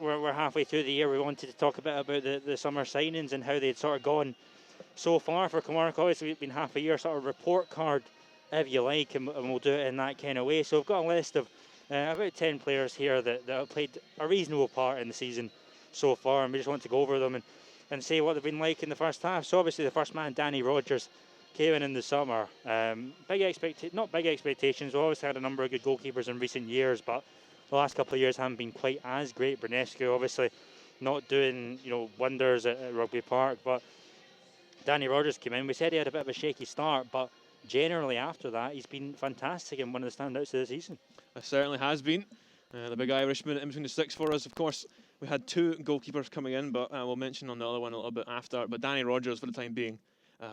We're halfway through the year. We wanted to talk a bit about the summer signings and how they'd sort of gone so far for Kilmarnock. Obviously, it's been half a year, sort of report card, if you like, and we'll do it in that kind of way. So we've got a list of about 10 players here that have played a reasonable part in the season so far, and we just want to go over them and say what they've been like in the first half. So obviously the first man, Danny Rogers, came in the summer. Not big expectations. We've always had a number of good goalkeepers in recent years, but the last couple of years haven't been quite as great. Brunescu obviously not doing wonders at Rugby Park, but Danny Rogers came in. We said he had a bit of a shaky start, but generally after that he's been fantastic and one of the standouts of the season. It certainly has been. The big Irishman in between the sticks for us. Of course, we had two goalkeepers coming in, but we'll mention on the other one a little bit after. But Danny Rogers, for the time being,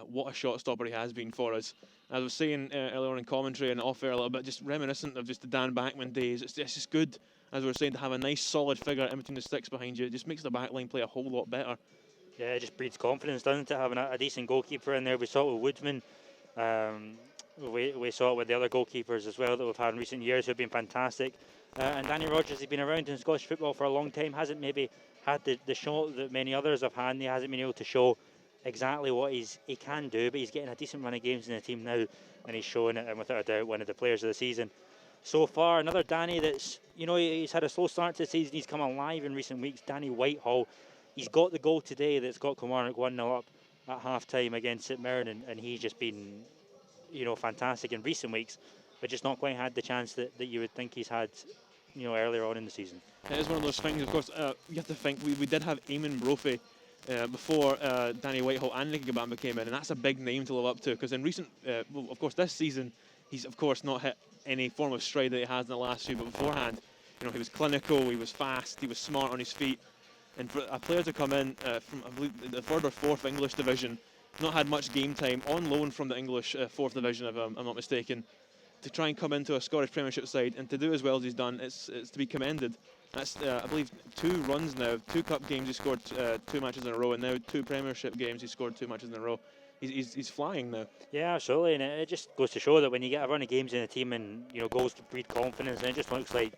what a shot stopper he has been for us. As I was saying earlier on in commentary and off air a little bit, just reminiscent of just the Dan Backman days. It's just good, as we were saying, to have a nice solid figure in between the sticks behind you. It just makes the back line play a whole lot better. Yeah, it just breeds confidence, doesn't it, having a decent goalkeeper in there. We saw it with Woodman. We saw it with the other goalkeepers as well that we've had in recent years who have been fantastic. And Danny Rogers has been around in Scottish football for a long time, hasn't maybe had the shot that many others have had, and he hasn't been able to show exactly what he can do, but he's getting a decent run of games in the team now, and he's showing it, and without a doubt one of the players of the season so far. Another Danny that's, he's had a slow start to the season, he's come alive in recent weeks, Danny Whitehall. He's got the goal today that's got Kilmarnock 1-0 up at half-time against St Mirren, and he's just been, fantastic in recent weeks, but just not quite had the chance that you would think he's had, earlier on in the season. It is one of those things, of course, you have to think, we did have Eamon Brophy before Danny Whitehall and Nicky Gabamba came in, and that's a big name to live up to, because in recent, of course, this season, he's, of course, not hit any form of stride that he has in the last few, but beforehand, he was clinical, he was fast, he was smart on his feet. And for a player to come in from, I believe, the third or fourth English division, not had much game time, on loan from the English fourth division, if I'm not mistaken, to try and come into a Scottish Premiership side and to do as well as he's done, it's to be commended. That's, I believe, 2 runs now, 2 cup games he scored 2 matches in a row, and now 2 Premiership games he scored 2 matches in a row. He's flying now. Yeah, absolutely, and it just goes to show that when you get a run of games in a team and goals to breed confidence, and it just looks like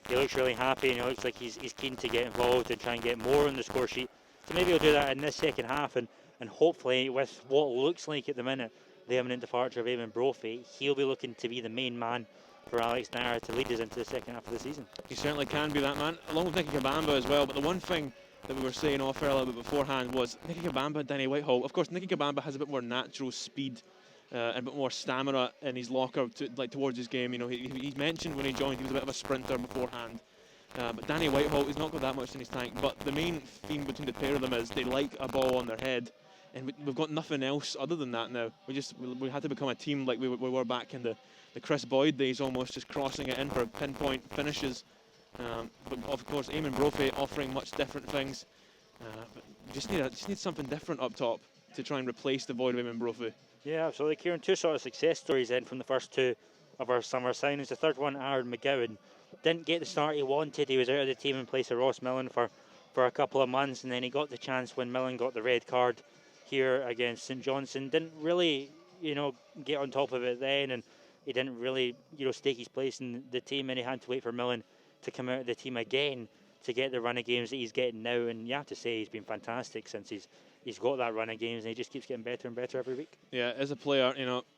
he looks really happy, and he looks like he's keen to get involved and try and get more on the score sheet. So maybe he'll do that in this second half, and hopefully with what looks like at the minute the imminent departure of Eamon Brophy, he'll be looking to be the main man for Alex Nair to lead us into the second half of the season. He certainly can be that man, along with Nicky Gabamba as well. But the one thing that we were saying off air a little bit beforehand was Nicky Gabamba, Danny Whitehall. Of course, Nicky Gabamba has a bit more natural speed and a bit more stamina in his locker towards his game. He mentioned when he joined he was a bit of a sprinter beforehand. But Danny Whitehall, he's not got that much in his tank. But the main theme between the pair of them is they like a ball on their head. And we've got nothing else other than that now. We had to become a team like we were back in the Chris Boyd days, almost just crossing it in for pinpoint finishes. But of course, Eamon Brophy offering much different things. But we just need something different up top to try and replace the void of Eamon Brophy. Yeah, absolutely. Kieran, 2 sort of success stories then from the first 2 of our summer signings. The third one, Aaron McGowan, didn't get the start he wanted. He was out of the team in place of Ross Millen for a couple of months, and then he got the chance when Millen got the red card here against St Johnstone. Didn't really, get on top of it then, and he didn't really, stake his place in the team, and he had to wait for Millen to come out of the team again to get the run of games that he's getting now. And you have to say he's been fantastic since he's got that run of games, and he just keeps getting better and better every week. Yeah, as a player,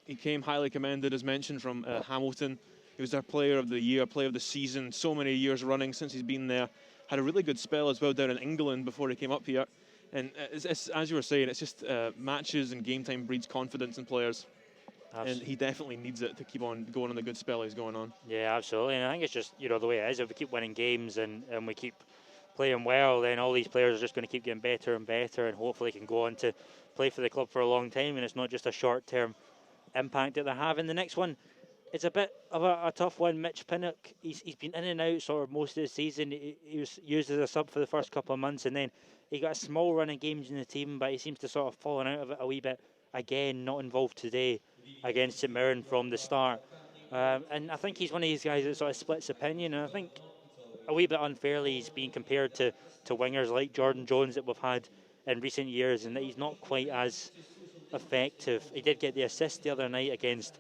he came highly commended, as mentioned, from Hamilton. He was their player of the year, player of the season, so many years running since he's been there. Had a really good spell as well down in England before he came up here. And it's, as you were saying, it's just matches and game time breeds confidence in players. Absolutely. And he definitely needs it to keep on going on the good spell he's going on. Yeah, absolutely. And I think it's just, the way it is. If we keep winning games and we keep playing well, then all these players are just going to keep getting better and better, and hopefully can go on to play for the club for a long time, and it's not just a short-term impact that they have. And the next one, it's a bit of a tough one. Mitch Pinnock, he's been in and out sort of most of the season. He was used as a sub for the first couple of months, and then he got a small run of games in the team, but he seems to sort of fallen out of it a wee bit. Again, not involved today against St Mirren from the start. And I think he's one of these guys that sort of splits opinion, and I think a wee bit unfairly he's being compared to wingers like Jordan Jones that we've had in recent years, and that he's not quite as effective. He did get the assist the other night against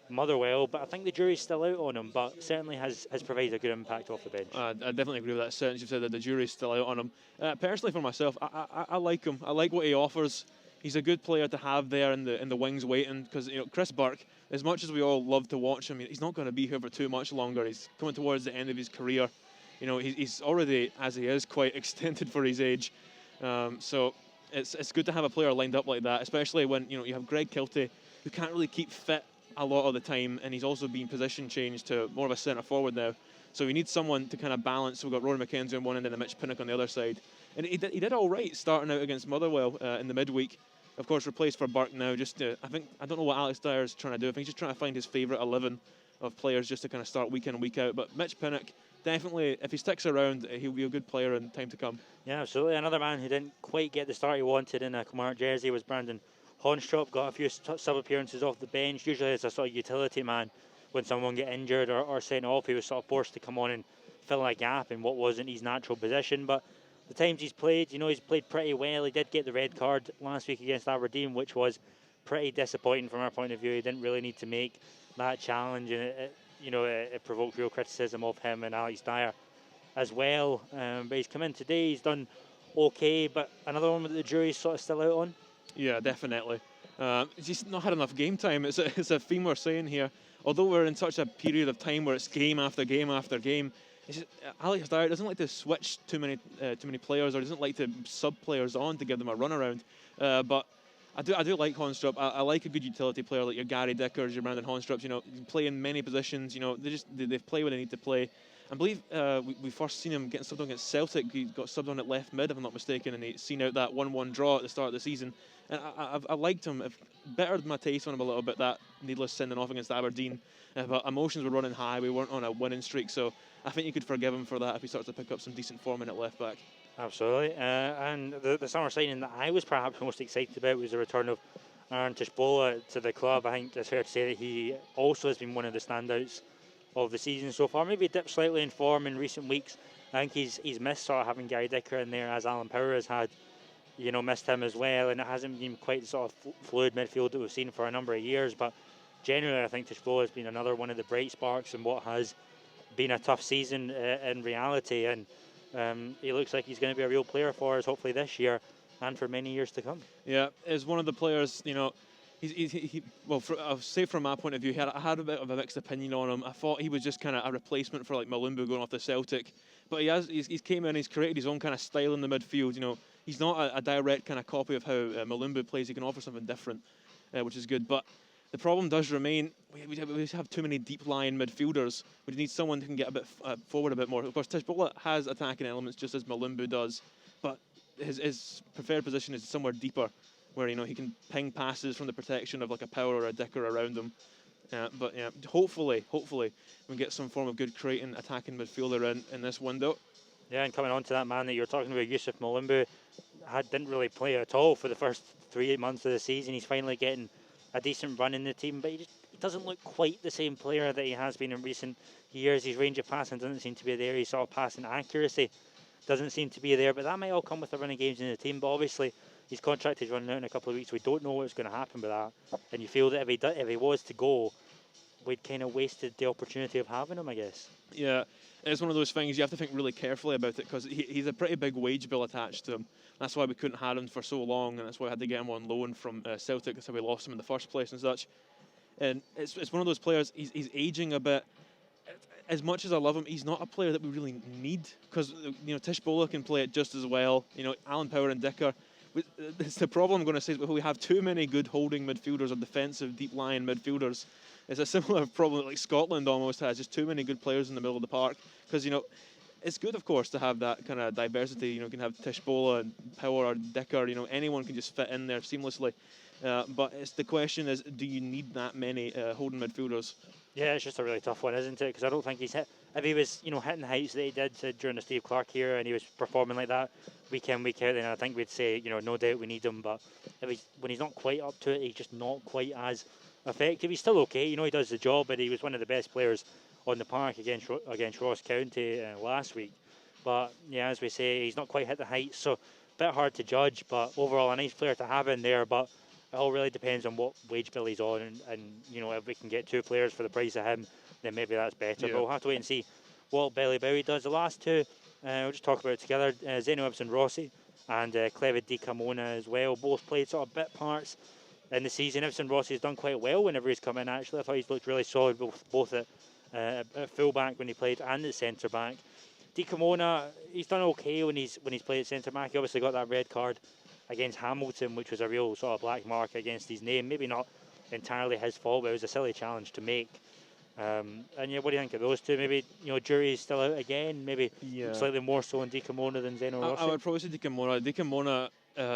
Motherwell, but I think the jury's still out on him, but certainly has provided a good impact off the bench. I definitely agree with that sentence you've said, that the jury's still out on him. Personally, for myself, I like him. I like what he offers. He's a good player to have there in the wings waiting, because Chris Burke, as much as we all love to watch him, he's not going to be here for too much longer. He's coming towards the end of his career. He's already, as he is, quite extended for his age. So it's good to have a player lined up like that, especially when you have Greg Kiltie, who can't really keep fit a lot of the time, and he's also been position changed to more of a centre forward now. So we need someone to kind of balance. So we've got Rory McKenzie on one end and Mitch Pinnock on the other side. And he did all right starting out against Motherwell in the midweek. Of course, replaced for Burke now. I don't know what Alex Dyer is trying to do. I think he's just trying to find his favourite 11 of players just to kind of start week in and week out. But Mitch Pinnock, definitely, if he sticks around, he'll be a good player in time to come. Yeah, absolutely. Another man who didn't quite get the start he wanted in a Kilmarnock jersey was Brandon Honstrop. Got a few sub appearances off the bench, usually as a sort of utility man. When someone get injured or sent off, he was sort of forced to come on and fill a gap in what wasn't his natural position. But the times he's played, he's played pretty well. He did get the red card last week against Aberdeen, which was pretty disappointing from our point of view. He didn't really need to make that challenge, and it provoked real criticism of him and Alex Dyer as well. But he's come in today, he's done okay, but another one that the jury's sort of still out on. Yeah, definitely. He's just not had enough game time. It's a theme we're saying here. Although we're in such a period of time where it's game after game after game, Alex Dyer doesn't like to switch too many players, or doesn't like to sub players on to give them a run around. But I do like Honstrop. I like a good utility player like your Gary Dickers, your Brandon Honstrop. You can play in many positions. They play when they need to play. I believe we first seen him getting subbed on against Celtic. He got subbed on at left mid, if I'm not mistaken, and he's seen out that 1-1 draw at the start of the season. And I liked him. Bettered my taste on him a little bit, that needless sending off against Aberdeen. But emotions were running high. We weren't on a winning streak, so I think you could forgive him for that if he starts to pick up some decent form in at left back. Absolutely. And the summer signing that I was perhaps most excited about was the return of Aaron Tishbola to the club. I think it's fair to say that he also has been one of the standouts of the season so far. Maybe dipped slightly in form in recent weeks. I think he's missed sort of having Gary Dicker in there, as Alan Power has had, missed him as well, and it hasn't been quite the sort of fluid midfield that we've seen for a number of years. But generally, I think Tishbola has been another one of the bright sparks in what has been a tough season in reality, and he looks like he's going to be a real player for us, hopefully this year and for many years to come. Yeah, as one of the players, I'll say from my point of view, I had a bit of a mixed opinion on him. I thought he was just kind of a replacement for like Malumbu going off to Celtic, but he's came in, he's created his own kind of style in the midfield. He's not a direct kind of copy of how Malumbu plays. He can offer something different, which is good. But the problem does remain, we have too many deep-lying midfielders. We need someone who can get a bit forward a bit more. Of course, Tishbola has attacking elements just as Malumbu does, but his preferred position is somewhere deeper, where he can ping passes from the protection of like a Power or a Dicker around him. But hopefully we can get some form of good creating attacking midfielder in this window. Yeah, and coming on to that man that you're talking about, Yusuf Malumbu, didn't really play at all for the first 3 months of the season. He's finally getting a decent run in the team, but he doesn't look quite the same player that he has been in recent years. His range of passing doesn't seem to be there. His sort of passing accuracy doesn't seem to be there, but that might all come with the running games in the team. But obviously, his contract is running out in a couple of weeks. We don't know what's going to happen with that, and you feel that if he was to go, we'd kind of wasted the opportunity of having him, I guess. Yeah, it's one of those things you have to think really carefully about it, because he's a pretty big wage bill attached to him. That's why we couldn't have him for so long, and that's why I had to get him on loan from Celtic. That's how we lost him in the first place and such. And it's one of those players, he's aging a bit. As much as I love him, he's not a player that we really need, because Tishbola can play it just as well. Alan Power and Dicker. It's the problem I'm going to say is we have too many good holding midfielders or defensive deep lying midfielders. It's a similar problem that like Scotland almost has, just too many good players in the middle of the park. Because it's good, of course, to have that kind of diversity. You can have Tishbola and Power or Dicker. Anyone can just fit in there seamlessly. But the question is, do you need that many holding midfielders? Yeah, it's just a really tough one, isn't it? Because I don't think he's hit. If he was, hitting the heights that he did during the Steve Clarke era, and he was performing like that week in, week out, then I think we'd say, no doubt we need him. But when he's not quite up to it, he's just not quite as effective. He's still okay, he does the job, but he was one of the best players on the park against Ross County last week. But yeah, as we say, he's not quite hit the heights, so a bit hard to judge. But overall, a nice player to have in there. But it all really depends on what wage bill he's on, and if we can get 2 players for the price of him, then maybe that's better. Yeah. But we'll have to wait and see what Billy Bowie does. The last 2, we'll just talk about it together. Zeno Ibsen-Rossi and Clevid Di Camona as well. Both played sort of bit parts in the season. Ibsen-Rossi has done quite well whenever he's come in, actually. I thought he's looked really solid both at full-back when he played and at centre-back. Di Camona, he's done okay when he's played at centre-back. He obviously got that red card against Hamilton, which was a real sort of black mark against his name. Maybe not entirely his fault, but it was a silly challenge to make. And yeah, what do you think of those 2? Maybe Jury's still out again. Maybe slightly more so in Di Camona than Zeno Rossi. I would probably say Di Camona. Di Camona,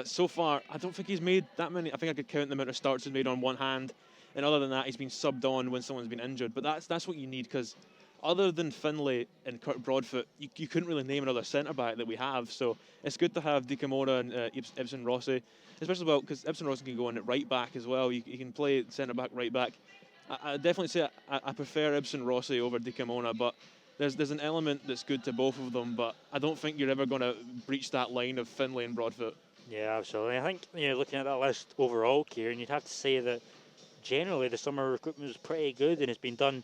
so far, I don't think he's made that many. I think I could count the amount of starts he's made on one hand, and other than that, he's been subbed on when someone's been injured. But that's what you need, because other than Finlay and Kurt Broadfoot, you couldn't really name another centre back that we have. So it's good to have Di Camona and Ibsen-Rossi, especially because Ibsen-Rossi can go in at right back as well. You can play centre back, right back. I definitely say I prefer Ibsen-Rossi over Di Camona, but there's an element that's good to both of them. But I don't think you're ever going to breach that line of Finlay and Broadfoot. Yeah, absolutely. I think looking at that list overall, Kieran, you'd have to say that generally the summer recruitment was pretty good and it's been done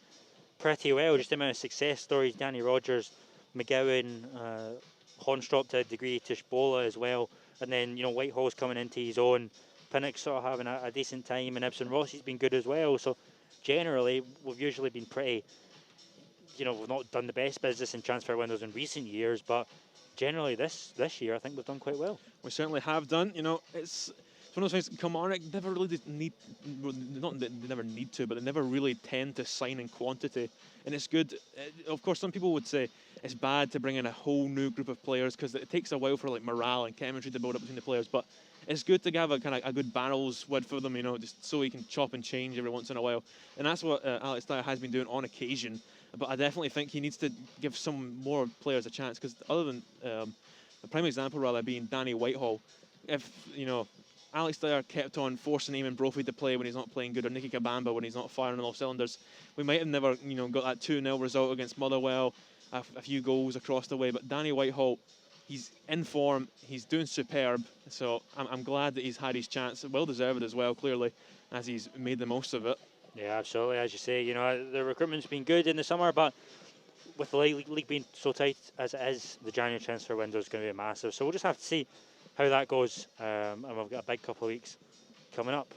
pretty well. Just the amount of success stories: Danny Rogers, McGowan, Hornstrop to a degree, Tishbola as well, and then Whitehall's coming into his own. Pinnock's sort of having a decent time, and Ibsen-Rossi's been good as well. So generally, we've usually been pretty. We've not done the best business in transfer windows in recent years, but generally this year I think we've done quite well. We certainly have done. It's one of those things. Kilmarnock never really not that they never need to, but they never really tend to sign in quantity, and it's good. Of course, some people would say it's bad to bring in a whole new group of players because it takes a while for morale and chemistry to build up between the players. But it's good to have a good barrels width for them, just so he can chop and change every once in a while, and that's what Alex Dyer has been doing on occasion. But I definitely think he needs to give some more players a chance, because other than the prime example rather being Danny Whitehall, if Alex Dyer kept on forcing him and Brophy to play when he's not playing good, or Nicky Kabamba when he's not firing on all cylinders, we might have never got that 2-0 result against Motherwell, a few goals across the way. But Danny Whitehall, he's in form, he's doing superb, so I'm glad that he's had his chance, well deserved as well, clearly, as he's made the most of it. Yeah, absolutely. As you say, the recruitment's been good in the summer, but with the league being so tight as it is, the January transfer window is going to be massive. So we'll just have to see how that goes, and we've got a big couple of weeks coming up.